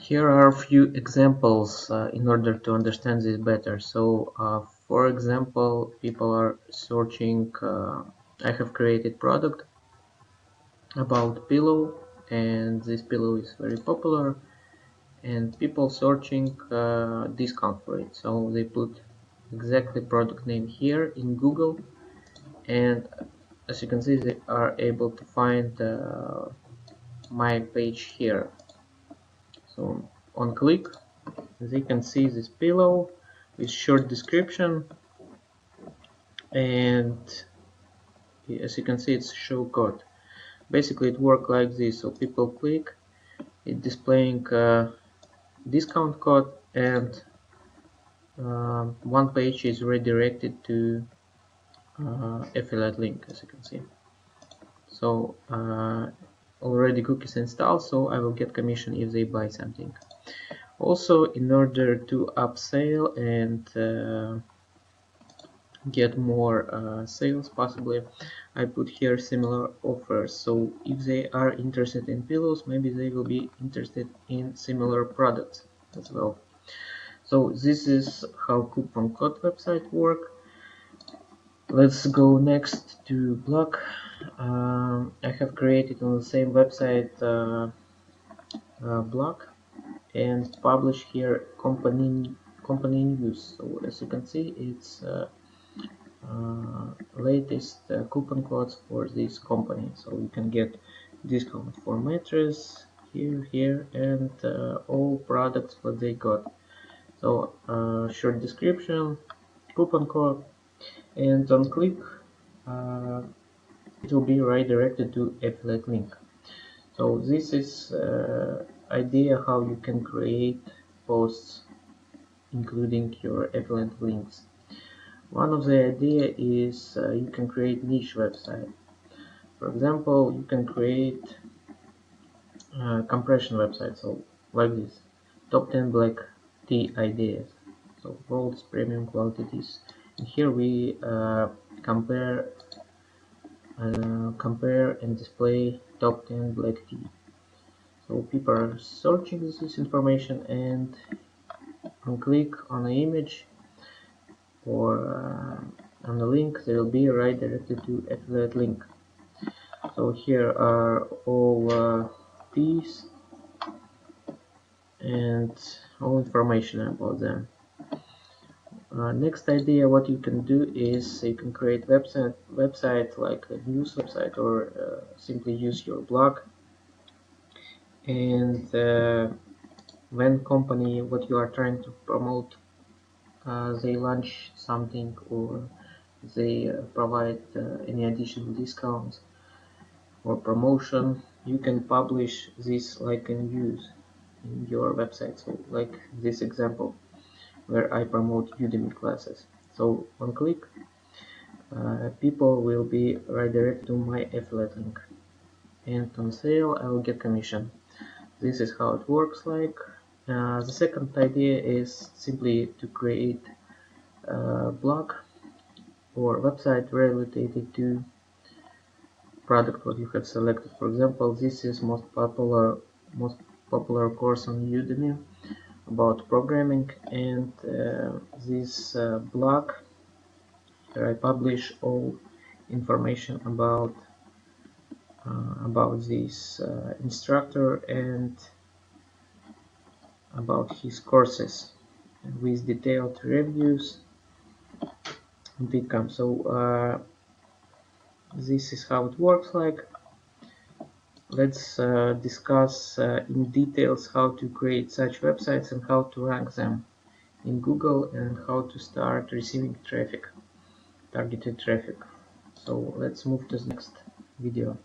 Here are a few examples in order to understand this better. For example, people are searching. I have created product about pillow, and this pillow is very popular, and people searching discount for it. So they put exactly product name here in Google, and as you can see, they are able to find my page here. So on click, they can see this pillow with short description, and as you can see, it's show code. Basically it works like this. So people click, it displaying discount code, and one page is redirected to affiliate link, as you can see. So already cookies installed, so I will get commission if they buy something. Also, in order to upsell and get more sales possibly, I put here similar offers. So if they are interested in pillows, maybe they will be interested in similar products as well. So this is how coupon code website work. Let's go next to blog. I have created on the same website blog and publish here company news. So as you can see, it's latest coupon codes for this company. So you can get discount for mattress here, and all products what they got. So short description, coupon code, and on click it will be redirected to affiliate link. So this is idea how you can create posts including your affiliate links. One of the idea is you can create niche website. For example, you can create compression website, so like this: top 10 black tea ideas, so world's premium quality teas. And here we compare and display top 10 black tea. So people are searching this information, and on click on the image or on the link, they will be redirected to affiliate link. So here are all teas and all information about them. Next idea, what you can do is you can create website like a news website, or simply use your blog, and when company what you are trying to promote they launch something, or they provide any additional discounts or promotion, you can publish this like a news in your website. So like this example where I promote Udemy classes. So on click, people will be redirected to my affiliate link, and on sale I will get commission. This is how it works like. The second idea is simply to create a blog or website related to product what you have selected. For example, this is most popular course on Udemy about programming, and this blog where I publish all information about this instructor and about his courses with detailed reviews and income. So this is how it works like. Let's discuss in details how to create such websites and how to rank them in Google, and how to start receiving traffic, targeted traffic. So let's move to the next video.